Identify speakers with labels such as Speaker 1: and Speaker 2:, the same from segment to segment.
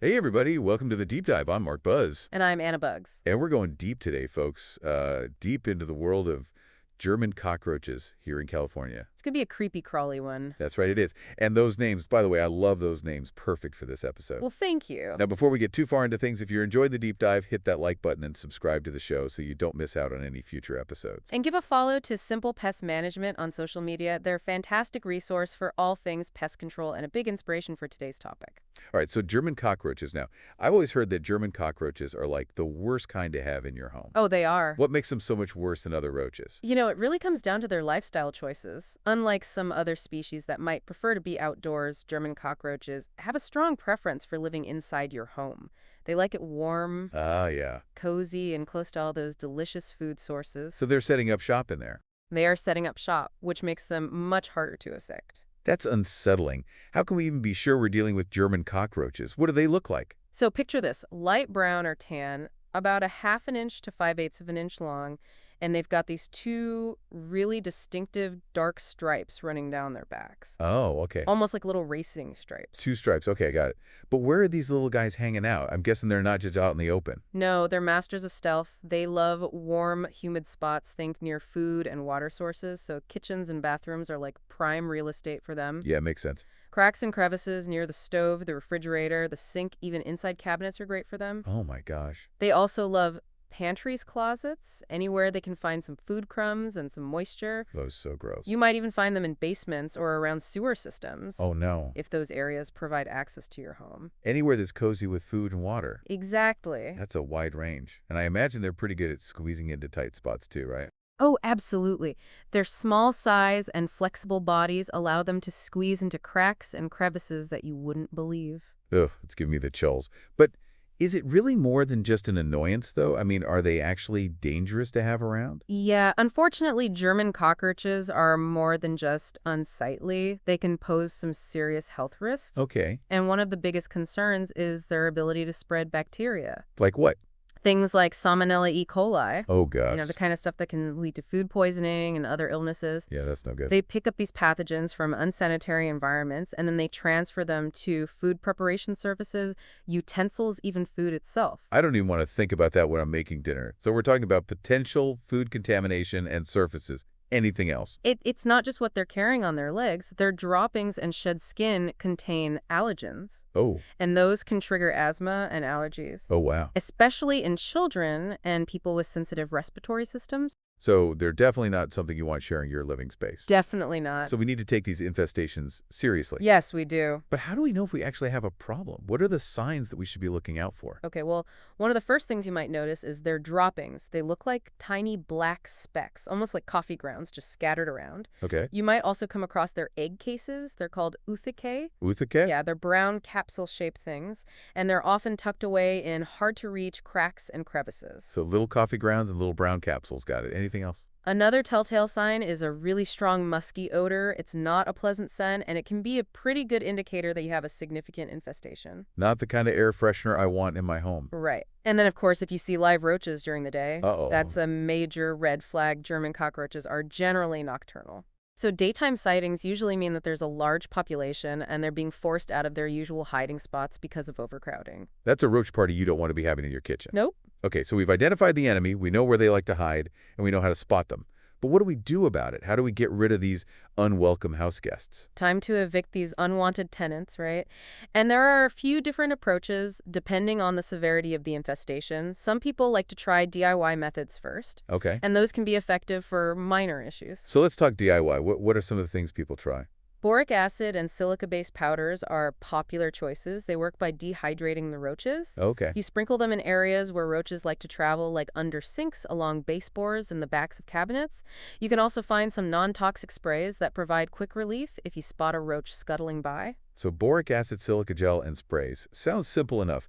Speaker 1: Hey everybody, welcome to the Deep Dive. I'm Mark Buzz.
Speaker 2: And I'm Anna Bugs.
Speaker 1: And we're going deep today, folks. Deep into the world of German cockroaches here in California.
Speaker 2: It's going to be a creepy crawly one.
Speaker 1: That's right, it is. And those names, by the way, I love those names. Perfect for this episode.
Speaker 2: Well, thank you.
Speaker 1: Now, before we get too far into things, if you're enjoying the deep dive, hit that like button and subscribe to the show so you don't miss out on any future episodes.
Speaker 2: And give a follow to Simple Pest Management on social media. They're a fantastic resource for all things pest control and a big inspiration for today's topic.
Speaker 1: All right, so German cockroaches. Now, I've always heard that German cockroaches are like the worst kind to have in your home.
Speaker 2: Oh, they are.
Speaker 1: What makes them so much worse than other roaches?
Speaker 2: You know, it really comes down to their lifestyle choices. Unlike some other species that might prefer to be outdoors, German cockroaches have a strong preference for living inside your home. They like it warm,
Speaker 1: Ah, yeah.
Speaker 2: cozy, and close to all those delicious food sources.
Speaker 1: So they're setting up shop in there.
Speaker 2: They are setting up shop, which makes them much harder to insect.
Speaker 1: That's unsettling. How can we even be sure we're dealing with German cockroaches? What do they look like?
Speaker 2: So picture this, light brown or tan, about a ½ inch to 5/8 of an inch long, and they've got these two really distinctive dark stripes running down their backs.
Speaker 1: Oh, okay.
Speaker 2: Almost like little racing stripes.
Speaker 1: Two stripes. Okay, got it. But where are these little guys hanging out? I'm guessing they're not just out in the open.
Speaker 2: No, they're masters of stealth. They love warm, humid spots, think near food and water sources, so kitchens and bathrooms are like prime real estate for them.
Speaker 1: Yeah, makes sense.
Speaker 2: Cracks and crevices near the stove, the refrigerator, the sink, even inside cabinets are great for them.
Speaker 1: Oh my gosh.
Speaker 2: They also love pantries, closets, anywhere they can find some food crumbs and some moisture.
Speaker 1: Those so gross.
Speaker 2: You might even find them in basements or around sewer systems,
Speaker 1: Oh no.
Speaker 2: if those areas provide access to your home.
Speaker 1: Anywhere that's cozy with food and water.
Speaker 2: Exactly.
Speaker 1: That's a wide range. And I imagine they're pretty good at squeezing into tight spots too, right?
Speaker 2: Oh, absolutely. Their small size and flexible bodies allow them to squeeze into cracks and crevices that you wouldn't believe.
Speaker 1: Ugh, it's giving me the chills. But is it really more than just an annoyance, though? I mean, are they actually dangerous to have around?
Speaker 2: Yeah, unfortunately, German cockroaches are more than just unsightly. They can pose some serious health risks.
Speaker 1: Okay.
Speaker 2: And one of the biggest concerns is their ability to spread bacteria.
Speaker 1: Like what?
Speaker 2: Things like Salmonella E. coli,
Speaker 1: Oh gosh.
Speaker 2: the kind of stuff that can lead to food poisoning and other illnesses.
Speaker 1: Yeah, that's no good.
Speaker 2: They pick up these pathogens from unsanitary environments, and then they transfer them to food preparation surfaces, utensils, even food itself.
Speaker 1: I don't even want to think about that when I'm making dinner. So we're talking about potential food contamination and surfaces. Anything else?
Speaker 2: It's not just what they're carrying on their legs. Their droppings and shed skin contain allergens,
Speaker 1: Oh.
Speaker 2: and those can trigger asthma and allergies,
Speaker 1: Oh, wow.
Speaker 2: especially in children and people with sensitive respiratory systems.
Speaker 1: So they're definitely not something you want sharing your living space.
Speaker 2: Definitely not.
Speaker 1: So we need to take these infestations seriously.
Speaker 2: Yes, we do.
Speaker 1: But how do we know if we actually have a problem? What are the signs that we should be looking out for?
Speaker 2: Okay, well, one of the first things you might notice is their droppings. They look like tiny black specks, almost like coffee grounds, just scattered around.
Speaker 1: Okay.
Speaker 2: You might also come across their egg cases. They're called oothecae.
Speaker 1: Oothecae?
Speaker 2: Yeah, they're brown capsule-shaped things, and they're often tucked away in hard-to-reach cracks and crevices.
Speaker 1: So little coffee grounds and little brown capsules. Got it. Anything else?
Speaker 2: Another telltale sign is a really strong musky odor. It's not a pleasant scent, and it can be a pretty good indicator that you have a significant infestation.
Speaker 1: Not the kind of air freshener I want in my home.
Speaker 2: Right. And then, of course, if you see live roaches during the day,
Speaker 1: Uh-oh.
Speaker 2: that's a major red flag. German cockroaches are generally nocturnal. So daytime sightings usually mean that there's a large population and they're being forced out of their usual hiding spots because of overcrowding.
Speaker 1: That's a roach party you don't want to be having in your kitchen.
Speaker 2: Nope.
Speaker 1: Okay, so we've identified the enemy, we know where they like to hide, and we know how to spot them. But what do we do about it? How do we get rid of these unwelcome house guests?
Speaker 2: Time to evict these unwanted tenants, right? And there are a few different approaches depending on the severity of the infestation. Some people like to try DIY methods first,
Speaker 1: Okay.
Speaker 2: and those can be effective for minor issues.
Speaker 1: So let's talk DIY. What are some of the things people try?
Speaker 2: Boric acid and silica-based powders are popular choices. They work by dehydrating the roaches.
Speaker 1: Okay.
Speaker 2: You sprinkle them in areas where roaches like to travel, like under sinks, along baseboards, and the backs of cabinets. You can also find some non-toxic sprays that provide quick relief if you spot a roach scuttling by.
Speaker 1: So boric acid, silica gel, and sprays. Sounds simple enough.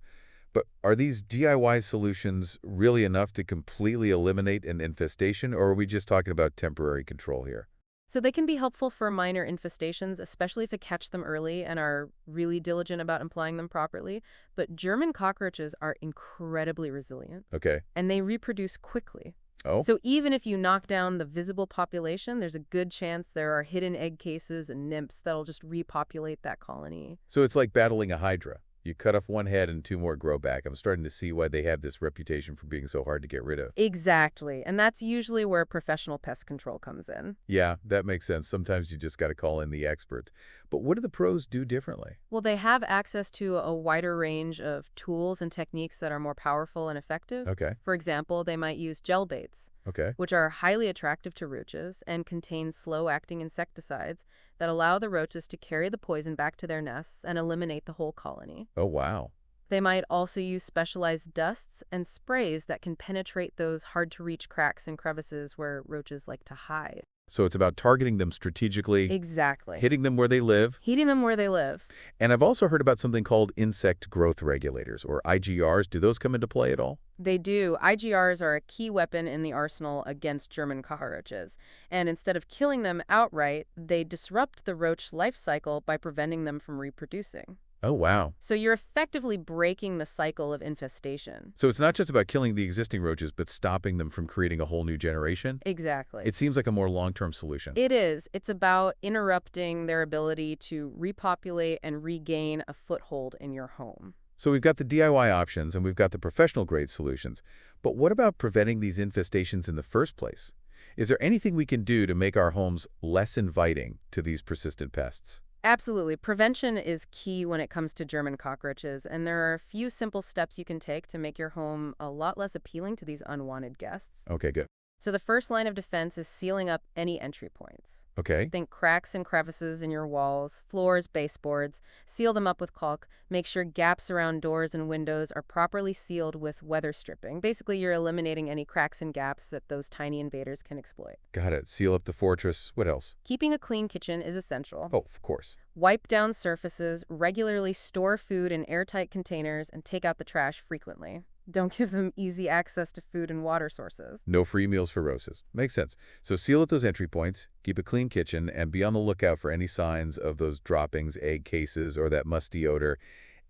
Speaker 1: But are these DIY solutions really enough to completely eliminate an infestation, or are we just talking about temporary control here?
Speaker 2: So they can be helpful for minor infestations, especially if you catch them early and are really diligent about applying them properly. But German cockroaches are incredibly resilient,
Speaker 1: Okay.
Speaker 2: and they reproduce quickly.
Speaker 1: Oh?
Speaker 2: So even if you knock down the visible population, there's a good chance there are hidden egg cases and nymphs that'll just repopulate that colony.
Speaker 1: So it's like battling a hydra. You cut off one head and two more grow back. I'm starting to see why they have this reputation for being so hard to get rid of.
Speaker 2: Exactly. And that's usually where professional pest control comes in.
Speaker 1: Yeah, that makes sense. Sometimes you just got to call in the experts. But what do the pros do differently?
Speaker 2: Well, they have access to a wider range of tools and techniques that are more powerful and effective.
Speaker 1: Okay,
Speaker 2: For example, they might use gel baits,
Speaker 1: okay.
Speaker 2: which are highly attractive to roaches and contain slow-acting insecticides that allow the roaches to carry the poison back to their nests and eliminate the whole colony.
Speaker 1: Oh, wow.
Speaker 2: They might also use specialized dusts and sprays that can penetrate those hard-to-reach cracks and crevices where roaches like to hide.
Speaker 1: So it's about targeting them strategically,
Speaker 2: Exactly.
Speaker 1: hitting them where they live.
Speaker 2: Heating them where they live.
Speaker 1: And I've also heard about something called insect growth regulators, or IGRs. Do those come into play at all?
Speaker 2: They do. IGRs are a key weapon in the arsenal against German cockroaches. And instead of killing them outright, they disrupt the roach life cycle by preventing them from reproducing.
Speaker 1: Oh, wow.
Speaker 2: So you're effectively breaking the cycle of infestation.
Speaker 1: So it's not just about killing the existing roaches, but stopping them from creating a whole new generation?
Speaker 2: Exactly.
Speaker 1: It seems like a more long-term solution.
Speaker 2: It is. It's about interrupting their ability to repopulate and regain a foothold in your home.
Speaker 1: So we've got the DIY options and we've got the professional-grade solutions. But what about preventing these infestations in the first place? Is there anything we can do to make our homes less inviting to these persistent pests?
Speaker 2: Absolutely. Prevention is key when it comes to German cockroaches, and there are a few simple steps you can take to make your home a lot less appealing to these unwanted guests.
Speaker 1: Okay, good.
Speaker 2: So the first line of defense is sealing up any entry points.
Speaker 1: Okay.
Speaker 2: Think cracks and crevices in your walls, floors, baseboards. Seal them up with caulk. Make sure gaps around doors and windows are properly sealed with weather stripping. Basically, you're eliminating any cracks and gaps that those tiny invaders can exploit.
Speaker 1: Got it. Seal up the fortress. What else?
Speaker 2: Keeping a clean kitchen is essential.
Speaker 1: Oh, of course.
Speaker 2: Wipe down surfaces, regularly store food in airtight containers, and take out the trash frequently. Don't give them easy access to food and water sources.
Speaker 1: No free meals for roaches. Makes sense. So seal at those entry points, keep a clean kitchen, and be on the lookout for any signs of those droppings, egg cases, or that musty odor.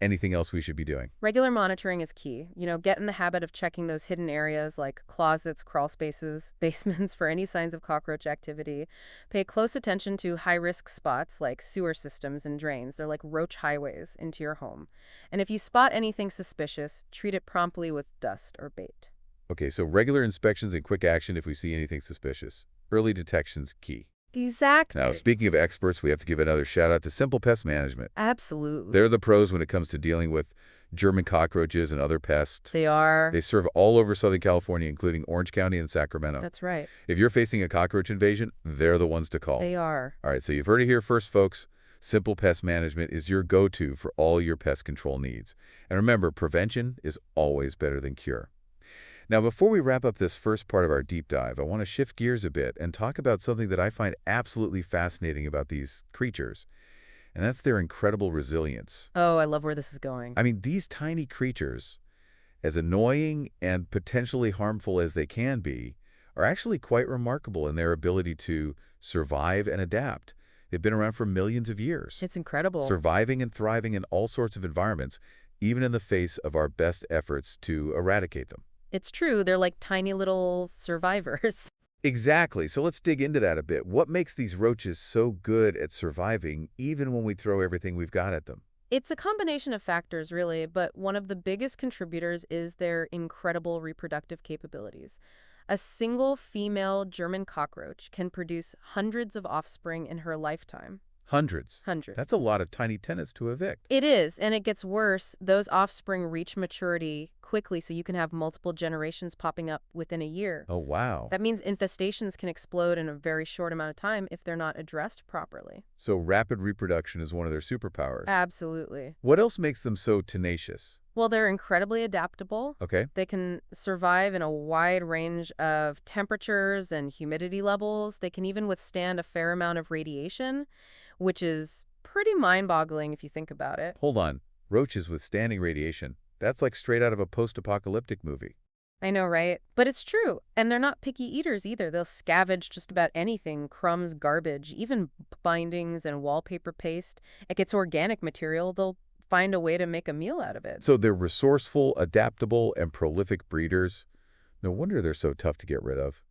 Speaker 1: Anything else we should be doing?
Speaker 2: Regular monitoring is key. Get in the habit of checking those hidden areas like closets, crawl spaces, basements for any signs of cockroach activity. Pay close attention to high-risk spots like sewer systems and drains. They're like roach highways into your home. And if you spot anything suspicious, treat it promptly with dust or bait.
Speaker 1: Okay, so regular inspections and quick action if we see anything suspicious. Early detection's key.
Speaker 2: Exactly.
Speaker 1: Now, speaking of experts, we have to give another shout out to Simple Pest Management.
Speaker 2: Absolutely.
Speaker 1: They're the pros when it comes to dealing with German cockroaches and other pests.
Speaker 2: They are.
Speaker 1: They serve all over Southern California, including Orange County and Sacramento.
Speaker 2: That's right.
Speaker 1: If you're facing a cockroach invasion, they're the ones to call.
Speaker 2: They are.
Speaker 1: All right, so you've heard it here first, folks. Simple Pest Management is your go-to for all your pest control needs. And remember, prevention is always better than cure. Now, before we wrap up this first part of our deep dive, I want to shift gears a bit and talk about something that I find absolutely fascinating about these creatures, and that's their incredible resilience.
Speaker 2: Oh, I love where this is going.
Speaker 1: I mean, these tiny creatures, as annoying and potentially harmful as they can be, are actually quite remarkable in their ability to survive and adapt. They've been around for millions of years.
Speaker 2: It's incredible.
Speaker 1: Surviving and thriving in all sorts of environments, even in the face of our best efforts to eradicate them.
Speaker 2: It's true. They're like tiny little survivors.
Speaker 1: Exactly. So let's dig into that a bit. What makes these roaches so good at surviving, even when we throw everything we've got at them?
Speaker 2: It's a combination of factors, really, but one of the biggest contributors is their incredible reproductive capabilities. A single female German cockroach can produce hundreds of offspring in her lifetime.
Speaker 1: Hundreds.
Speaker 2: Hundreds.
Speaker 1: That's a lot of tiny tenants to evict.
Speaker 2: It is, and it gets worse. Those offspring reach maturity quickly, so you can have multiple generations popping up within a year.
Speaker 1: Oh, wow.
Speaker 2: That means infestations can explode in a very short amount of time if they're not addressed properly.
Speaker 1: So rapid reproduction is one of their superpowers.
Speaker 2: Absolutely.
Speaker 1: What else makes them so tenacious?
Speaker 2: Well, they're incredibly adaptable.
Speaker 1: Okay.
Speaker 2: They can survive in a wide range of temperatures and humidity levels. They can even withstand a fair amount of radiation, which is pretty mind-boggling if you think about it.
Speaker 1: Hold on. Roaches withstanding radiation. That's like straight out of a post-apocalyptic movie.
Speaker 2: I know, right? But it's true. And they're not picky eaters either. They'll scavenge just about anything, crumbs, garbage, even bindings and wallpaper paste. It gets organic material. They'll find a way to make a meal out of it.
Speaker 1: So they're resourceful, adaptable, and prolific breeders. No wonder they're so tough to get rid of.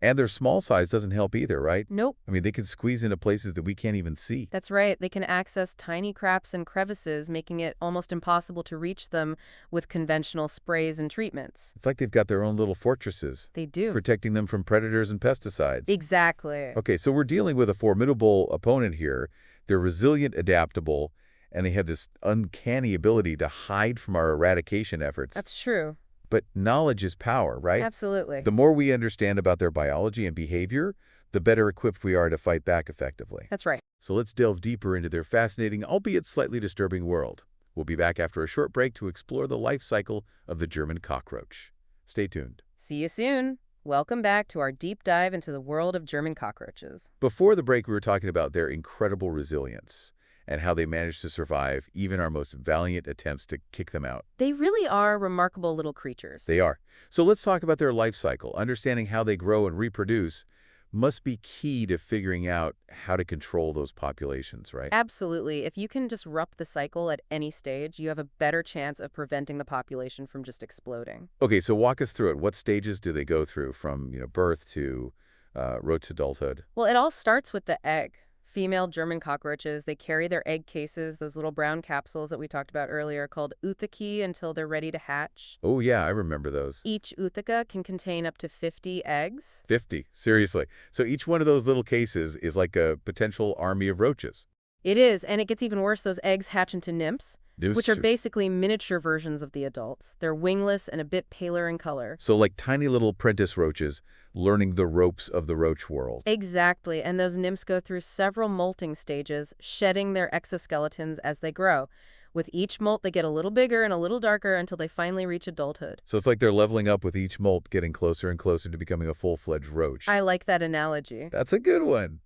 Speaker 1: And their small size doesn't help either, right?
Speaker 2: Nope.
Speaker 1: I mean, they can squeeze into places that we can't even see.
Speaker 2: That's right. They can access tiny cracks and crevices, making it almost impossible to reach them with conventional sprays and treatments.
Speaker 1: It's like they've got their own little fortresses,
Speaker 2: They do.
Speaker 1: protecting them from predators and pesticides.
Speaker 2: Exactly.
Speaker 1: Okay, so we're dealing with a formidable opponent here. They're resilient, adaptable, and they have this uncanny ability to hide from our eradication efforts.
Speaker 2: That's true.
Speaker 1: But knowledge is power, right?
Speaker 2: Absolutely.
Speaker 1: The more we understand about their biology and behavior, the better equipped we are to fight back effectively.
Speaker 2: That's right.
Speaker 1: So let's delve deeper into their fascinating, albeit slightly disturbing world. We'll be back after a short break to explore the life cycle of the German cockroach. Stay tuned.
Speaker 2: See you soon. Welcome back to our deep dive into the world of German cockroaches.
Speaker 1: Before the break, we were talking about their incredible resilience and how they managed to survive even our most valiant attempts to kick them out.
Speaker 2: They really are remarkable little creatures.
Speaker 1: They are. So let's talk about their life cycle. Understanding how they grow and reproduce must be key to figuring out how to control those populations, right?
Speaker 2: Absolutely. If you can disrupt the cycle at any stage, you have a better chance of preventing the population from just exploding.
Speaker 1: Okay, so walk us through it. What stages do they go through from, birth to road to adulthood?
Speaker 2: Well, it all starts with the egg. Female German cockroaches, they carry their egg cases, those little brown capsules that we talked about earlier, called oothecae, until they're ready to hatch.
Speaker 1: Oh, yeah, I remember those.
Speaker 2: Each ootheca can contain up to 50 eggs.
Speaker 1: 50, seriously. So each one of those little cases is like a potential army of roaches.
Speaker 2: It is, and it gets even worse. Those eggs hatch into nymphs, which are
Speaker 1: So
Speaker 2: basically miniature versions of the adults. They're wingless and a bit paler in color.
Speaker 1: like tiny little apprentice roaches learning the ropes of the roach world.
Speaker 2: Exactly, and those nymphs go through several molting stages, shedding their exoskeletons as they grow. With each molt, they get a little bigger and a little darker until they finally reach adulthood.
Speaker 1: So it's like they're leveling up with each molt, getting closer and closer to becoming a full-fledged roach.
Speaker 2: I like that analogy.
Speaker 1: That's a good one.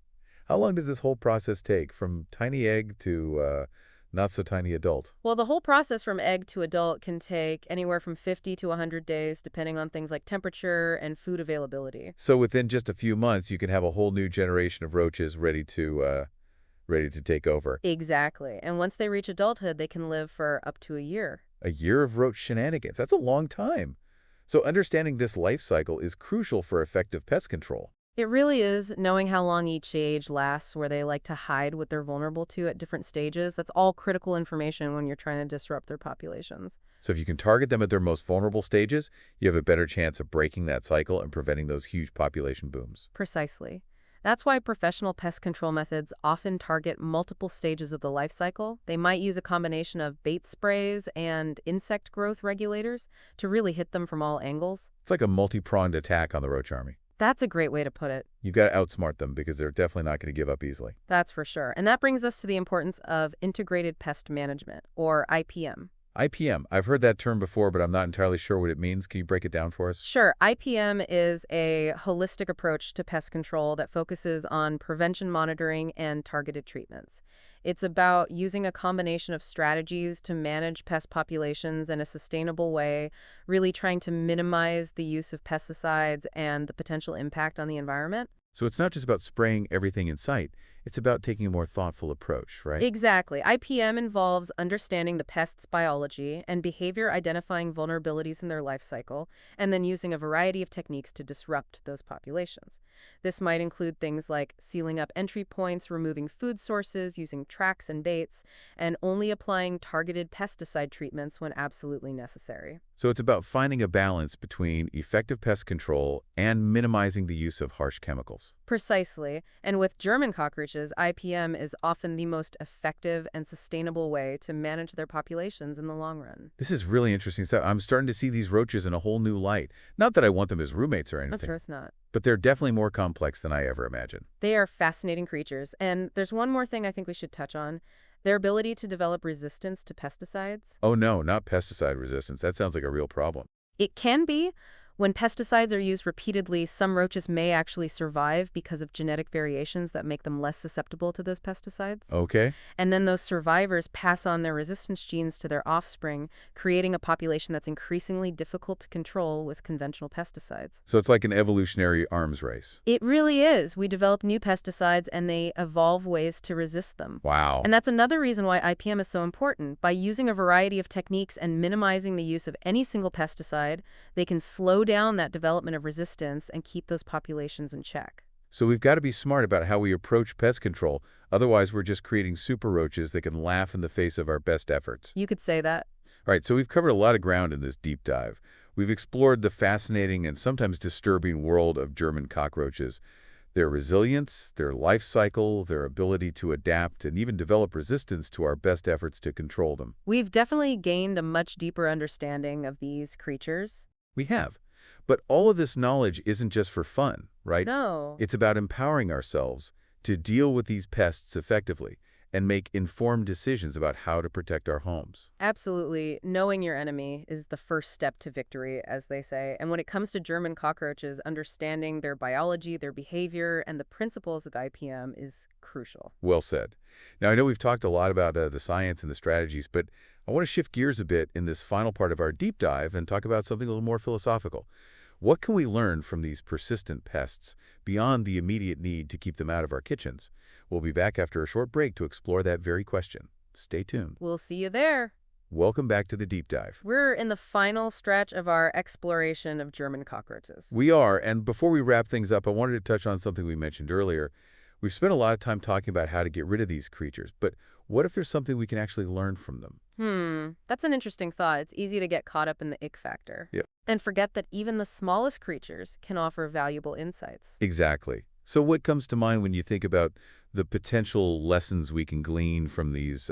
Speaker 1: How long does this whole process take, from tiny egg to not-so-tiny adult?
Speaker 2: Well, the whole process from egg to adult can take anywhere from 50 to 100 days, depending on things like temperature and food availability.
Speaker 1: So within just a few months, you can have a whole new generation of roaches ready to take over.
Speaker 2: Exactly. And once they reach adulthood, they can live for up to a year.
Speaker 1: A year of roach shenanigans. That's a long time. So understanding this life cycle is crucial for effective pest control.
Speaker 2: It really is. Knowing how long each stage lasts, where they like to hide what they're vulnerable to at different stages, that's all critical information when you're trying to disrupt their populations.
Speaker 1: So if you can target them at their most vulnerable stages, you have a better chance of breaking that cycle and preventing those huge population booms.
Speaker 2: Precisely. That's why professional pest control methods often target multiple stages of the life cycle. They might use a combination of bait sprays and insect growth regulators to really hit them from all angles.
Speaker 1: It's like a multi-pronged attack on the roach army.
Speaker 2: That's a great way to put it.
Speaker 1: You've got to outsmart them because they're definitely not going to give up easily.
Speaker 2: That's for sure. And that brings us to the importance of integrated pest management, or IPM.
Speaker 1: IPM, I've heard that term before, but I'm not entirely sure what it means. Can you break it down for us?
Speaker 2: Sure. IPM is a holistic approach to pest control that focuses on prevention monitoring and targeted treatments. It's about using a combination of strategies to manage pest populations in a sustainable way, really trying to minimize the use of pesticides and the potential impact on the environment.
Speaker 1: So it's not just about spraying everything in sight. It's about taking a more thoughtful approach, right?
Speaker 2: Exactly. IPM involves understanding the pest's biology and behavior, identifying vulnerabilities in their life cycle, and then using a variety of techniques to disrupt those populations. This might include things like sealing up entry points, removing food sources, using tracks and baits, and only applying targeted pesticide treatments when absolutely necessary.
Speaker 1: So it's about finding a balance between effective pest control and minimizing the use of harsh chemicals.
Speaker 2: Precisely. And with German cockroaches, IPM is often the most effective and sustainable way to manage their populations in the long run.
Speaker 1: This is really interesting stuff. I'm starting to see these roaches in a whole new light. Not that I want them as roommates or
Speaker 2: Of
Speaker 1: anything,
Speaker 2: course not.
Speaker 1: but they're definitely more complex than I ever imagined.
Speaker 2: They are fascinating creatures. And there's one more thing I think we should touch on. Their ability to develop resistance to pesticides.
Speaker 1: Oh no, not pesticide resistance. That sounds like a real problem.
Speaker 2: It can be. When pesticides are used repeatedly, some roaches may actually survive because of genetic variations that make them less susceptible to those pesticides.
Speaker 1: Okay.
Speaker 2: And then those survivors pass on their resistance genes to their offspring, creating a population that's increasingly difficult to control with conventional pesticides.
Speaker 1: So it's like an evolutionary arms race.
Speaker 2: It really is. We develop new pesticides and they evolve ways to resist them.
Speaker 1: Wow.
Speaker 2: And that's another reason why IPM is so important. By using a variety of techniques and minimizing the use of any single pesticide, they can slow slow down that development of resistance and keep those populations in check.
Speaker 1: So we've got to be smart about how we approach pest control. Otherwise, we're just creating super roaches that can laugh in the face of our best efforts.
Speaker 2: You could say that.
Speaker 1: All right, so we've covered a lot of ground in this deep dive. We've explored the fascinating and sometimes disturbing world of German cockroaches, their resilience, their life cycle, their ability to adapt, and even develop resistance to our best efforts to control them.
Speaker 2: We've definitely gained a much deeper understanding of these creatures.
Speaker 1: We have. But all of this knowledge isn't just for fun, right?
Speaker 2: No.
Speaker 1: It's about empowering ourselves to deal with these pests effectively and make informed decisions about how to protect our homes.
Speaker 2: Absolutely. Knowing your enemy is the first step to victory, as they say. And when it comes to German cockroaches, understanding their biology, their behavior, and the principles of IPM is crucial.
Speaker 1: Well said. Now, I know we've talked a lot about the science and the strategies, but I want to shift gears a bit in this final part of our deep dive and talk about something a little more philosophical. What can we learn from these persistent pests beyond the immediate need to keep them out of our kitchens? We'll be back after a short break to explore that very question. Stay tuned.
Speaker 2: We'll see you there.
Speaker 1: Welcome back to the deep dive.
Speaker 2: We're in the final stretch of our exploration of German cockroaches.
Speaker 1: We are, and before we wrap things up, I wanted to touch on something we mentioned earlier. We've spent a lot of time talking about how to get rid of these creatures, but what if there's something we can actually learn from them?
Speaker 2: That's an interesting thought. It's easy to get caught up in the ick factor.
Speaker 1: Yep.
Speaker 2: And forget that even the smallest creatures can offer valuable insights.
Speaker 1: Exactly. So what comes to mind when you think about the potential lessons we can glean from these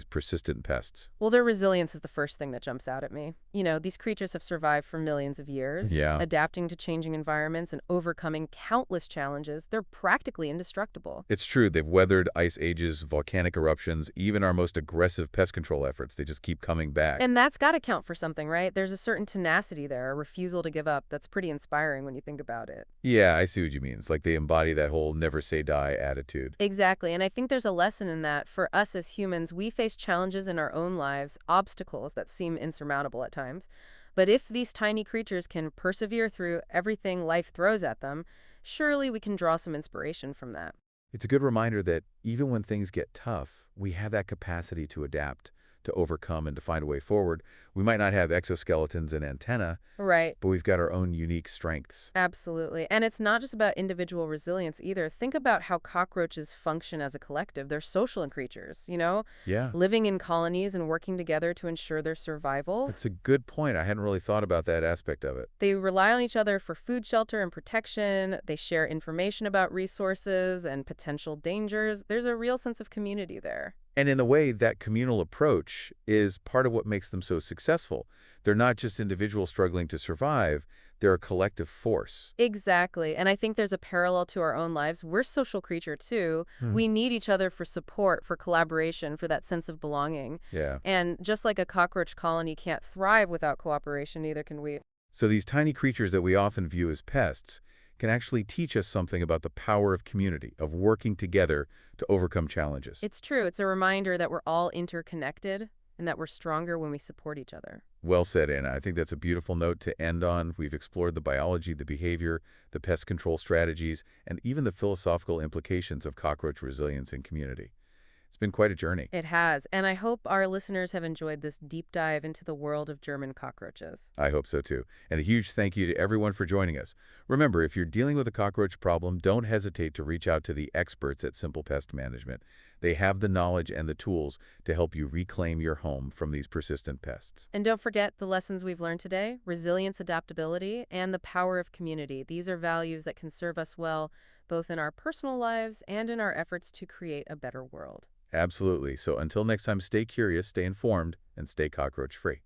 Speaker 1: persistent pests?
Speaker 2: Well, their resilience is the first thing that jumps out at me. You know, these creatures have survived for millions of years,
Speaker 1: Yeah.
Speaker 2: adapting to changing environments and overcoming countless challenges. They're practically indestructible.
Speaker 1: It's true. They've weathered ice ages, volcanic eruptions, even our most aggressive pest control efforts. They just keep coming back.
Speaker 2: And that's got to count for something, right? There's a certain tenacity there, a refusal to give up. That's pretty inspiring when you think about it.
Speaker 1: Yeah, I see what you mean. It's like they embody that whole never say die attitude.
Speaker 2: Exactly, and I think there's a lesson in that. For us as humans, we face challenges in our own lives, obstacles that seem insurmountable at times. But if these tiny creatures can persevere through everything life throws at them, surely we can draw some inspiration from that.
Speaker 1: It's a good reminder that even when things get tough, we have that capacity to adapt, to overcome, and to find a way forward. We might not have exoskeletons and antennae,
Speaker 2: Right.
Speaker 1: but we've got our own unique strengths.
Speaker 2: Absolutely. And it's not just about individual resilience either. Think about how cockroaches function as a collective. They're social creatures,
Speaker 1: Yeah,
Speaker 2: living in colonies and working together to ensure their survival.
Speaker 1: that's a good point. I hadn't really thought about that aspect of it.
Speaker 2: They rely on each other for food, shelter, and protection. They share information about resources and potential dangers. There's a real sense of community there.
Speaker 1: And in a way, that communal approach is part of what makes them so successful. They're not just individuals struggling to survive, they're a collective force.
Speaker 2: Exactly. And I think there's a parallel to our own lives. We're social creature too. We need each other for support, for collaboration, for that sense of belonging.
Speaker 1: Yeah.
Speaker 2: And just like a cockroach colony can't thrive without cooperation, neither can we.
Speaker 1: So these tiny creatures that we often view as pests can actually teach us something about the power of community, of working together to overcome challenges.
Speaker 2: It's true. It's a reminder that we're all interconnected and that we're stronger when we support each other.
Speaker 1: Well said, Anna. I think that's a beautiful note to end on. We've explored the biology, the behavior, the pest control strategies, and even the philosophical implications of cockroach resilience and community. It's been quite a journey.
Speaker 2: It has, and I hope our listeners have enjoyed this deep dive into the world of German cockroaches.
Speaker 1: I hope so too. And a huge thank you to everyone for joining us. Remember, if you're dealing with a cockroach problem, don't hesitate to reach out to the experts at Simple Pest Management. They have the knowledge and the tools to help you reclaim your home from these persistent pests.
Speaker 2: And don't forget the lessons we've learned today: resilience, adaptability, and the power of community. These are values that can serve us well, both in our personal lives and in our efforts to create a better world.
Speaker 1: Absolutely. So until next time, stay curious, stay informed, and stay cockroach-free.